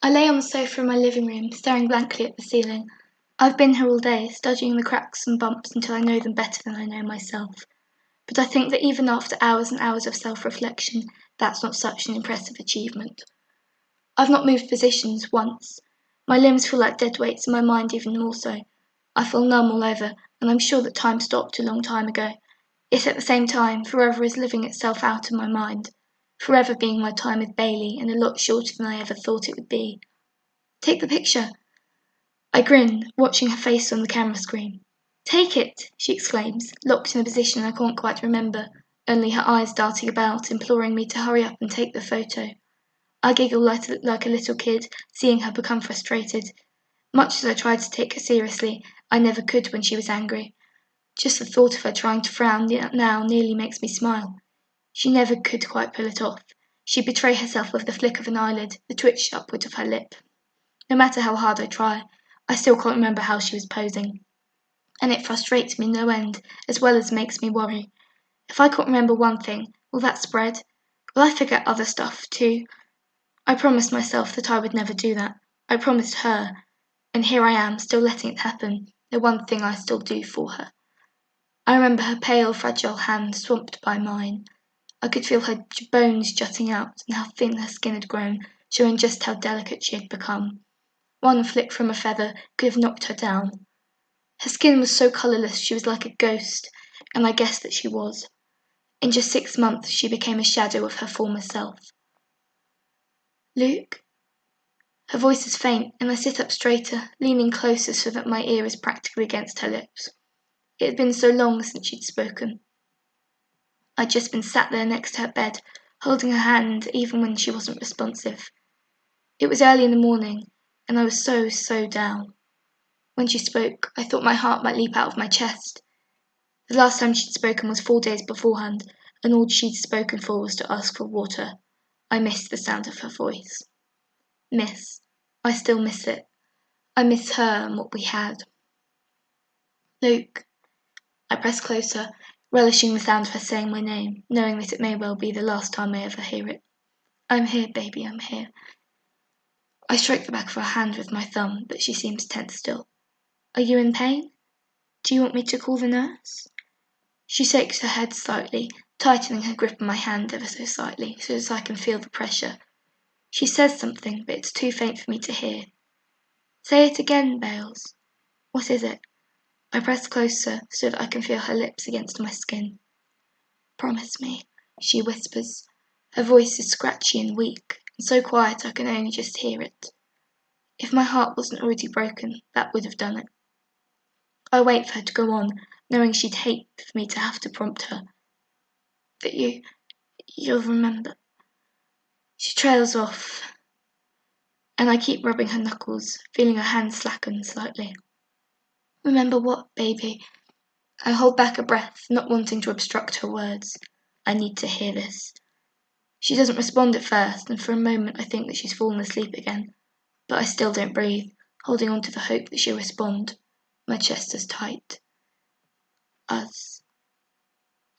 I lay on the sofa in my living room, staring blankly at the ceiling. I've been here all day, studying the cracks and bumps until I know them better than I know myself. But I think that even after hours and hours of self-reflection, that's not such an impressive achievement. I've not moved positions once. My limbs feel like dead weights and my mind even more so. I feel numb all over, and I'm sure that time stopped a long time ago. Yet at the same time, forever is living itself out in my mind. Forever being my time with Bailey, and a lot shorter than I ever thought it would be. Take the picture. I grin, watching her face on the camera screen. Take it, she exclaims, locked in a position I can't quite remember, only her eyes darting about, imploring me to hurry up and take the photo. I giggle like a little kid, seeing her become frustrated. Much as I tried to take her seriously, I never could when she was angry. Just the thought of her trying to frown now nearly makes me smile. She never could quite pull it off. She'd betray herself with the flick of an eyelid, the twitch upward of her lip. No matter how hard I try, I still can't remember how she was posing. And it frustrates me no end, as well as makes me worry. If I can't remember one thing, will that spread? Will I forget other stuff, too? I promised myself that I would never do that. I promised her, and here I am, still letting it happen, the one thing I still do for her. I remember her pale, fragile hand swamped by mine. I could feel her bones jutting out, and how thin her skin had grown, showing just how delicate she had become. One flick from a feather could have knocked her down. Her skin was so colourless she was like a ghost, and I guessed that she was. In just 6 months she became a shadow of her former self. Luke? Her voice is faint, and I sit up straighter, leaning closer so that my ear is practically against her lips. It had been so long since she'd spoken. I'd just been sat there next to her bed, holding her hand even when she wasn't responsive. It was early in the morning, and I was so down. When she spoke, I thought my heart might leap out of my chest. The last time she'd spoken was 4 days beforehand, and all she'd spoken for was to ask for water. I missed the sound of her voice. I still miss it. I miss her and what we had. Luke. I press closer, relishing the sound of her saying my name, knowing that it may well be the last time I ever hear it. I'm here, baby, I'm here. I stroke the back of her hand with my thumb, but she seems tense still. Are you in pain? Do you want me to call the nurse? She shakes her head slightly, tightening her grip on my hand ever so slightly, so that I can feel the pressure. She says something, but it's too faint for me to hear. Say it again, Bales. What is it? I press closer so that I can feel her lips against my skin. Promise me, she whispers. Her voice is scratchy and weak, and so quiet I can only just hear it. If my heart wasn't already broken, that would have done it. I wait for her to go on, knowing she'd hate for me to have to prompt her. That you'll remember. She trails off, and I keep rubbing her knuckles, feeling her hand slacken slightly. Remember what, baby? I hold back a breath, not wanting to obstruct her words. I need to hear this. She doesn't respond at first, and for a moment I think that she's fallen asleep again. But I still don't breathe, holding on to the hope that she'll respond. My chest is tight. Us.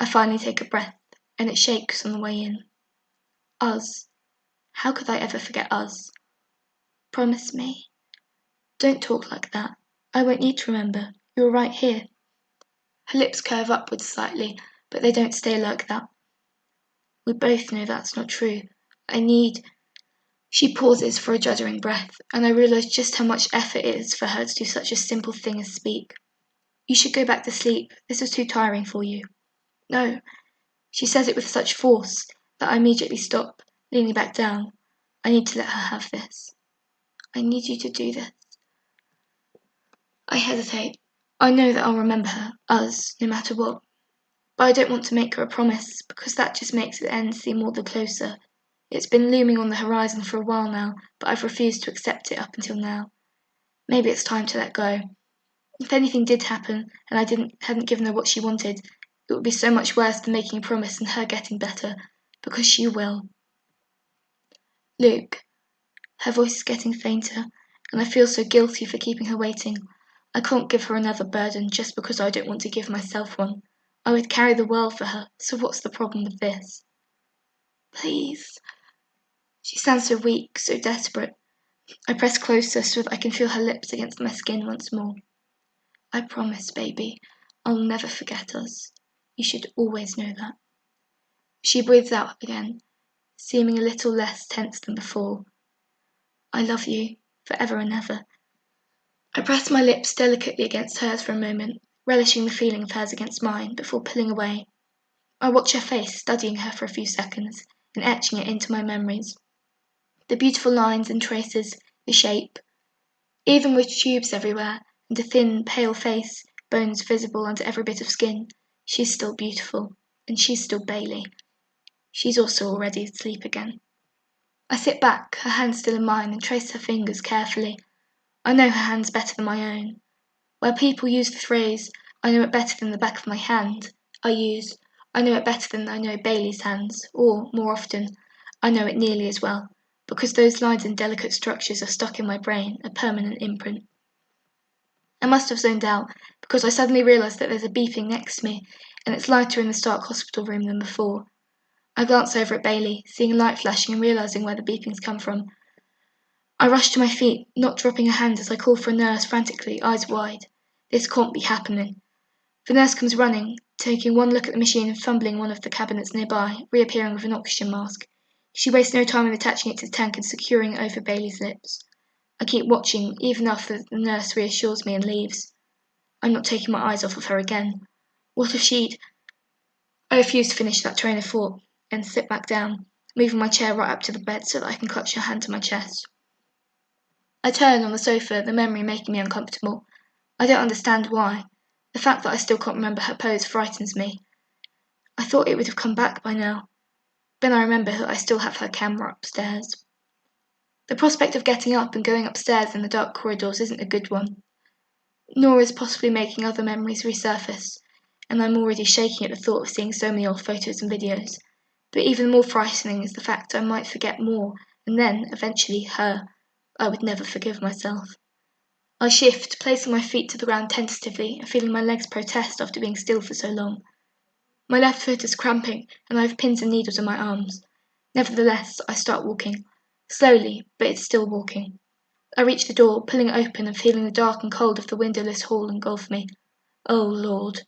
I finally take a breath, and it shakes on the way in. Us. How could I ever forget us? Promise me. Don't talk like that. I won't need to remember. You're right here. Her lips curve upwards slightly, but they don't stay like that. We both know that's not true. She pauses for a juddering breath, and I realise just how much effort it is for her to do such a simple thing as speak. You should go back to sleep. This is too tiring for you. No. She says it with such force that I immediately stop, leaning back down. I need to let her have this. I need you to do this. I hesitate. I know that I'll remember her, us, no matter what. But I don't want to make her a promise, because that just makes the end seem all the closer. It's been looming on the horizon for a while now, but I've refused to accept it up until now. Maybe it's time to let go. If anything did happen, and I hadn't given her what she wanted, it would be so much worse than making a promise and her getting better, because she will. Luke. Her voice is getting fainter, and I feel so guilty for keeping her waiting. I can't give her another burden just because I don't want to give myself one. I would carry the world for her, so what's the problem with this? Please. She sounds so weak, so desperate. I press closer so that I can feel her lips against my skin once more. I promise, baby, I'll never forget us. You should always know that. She breathes out again, seeming a little less tense than before. I love you, forever and ever. I press my lips delicately against hers for a moment, relishing the feeling of hers against mine, before pulling away. I watch her face, studying her for a few seconds, and etching it into my memories. The beautiful lines and traces, the shape. Even with tubes everywhere, and a thin, pale face, bones visible under every bit of skin, she's still beautiful, and she's still Bailey. She's also already asleep again. I sit back, her hand still in mine, and trace her fingers carefully. I know her hands better than my own. Where people use the phrase, I know it better than the back of my hand, I know it better than I know Bailey's hands, or, more often, I know it nearly as well, because those lines and delicate structures are stuck in my brain, a permanent imprint. I must have zoned out, because I suddenly realise that there's a beeping next to me, and it's lighter in the stark hospital room than before. I glance over at Bailey, seeing a light flashing and realising where the beepings come from. I rush to my feet, not dropping a hand as I call for a nurse frantically, eyes wide. This can't be happening. The nurse comes running, taking one look at the machine and fumbling one of the cabinets nearby, reappearing with an oxygen mask. She wastes no time in attaching it to the tank and securing it over Bailey's lips. I keep watching, even after the nurse reassures me and leaves. I'm not taking my eyes off of her again. What if she'd... I refuse to finish that train of thought, and sit back down, moving my chair right up to the bed so that I can clutch her hand to my chest. I turn on the sofa, the memory making me uncomfortable. I don't understand why. The fact that I still can't remember her pose frightens me. I thought it would have come back by now. Then I remember that I still have her camera upstairs. The prospect of getting up and going upstairs in the dark corridors isn't a good one. Nor is possibly making other memories resurface, and I'm already shaking at the thought of seeing so many old photos and videos. But even more frightening is the fact I might forget more, and then, eventually, her. I would never forgive myself. I shift, placing my feet to the ground tentatively and feeling my legs protest after being still for so long. My left foot is cramping, and I have pins and needles in my arms. Nevertheless, I start walking. Slowly, but it's still walking. I reach the door, pulling it open and feeling the dark and cold of the windowless hall engulf me. Oh, Lord.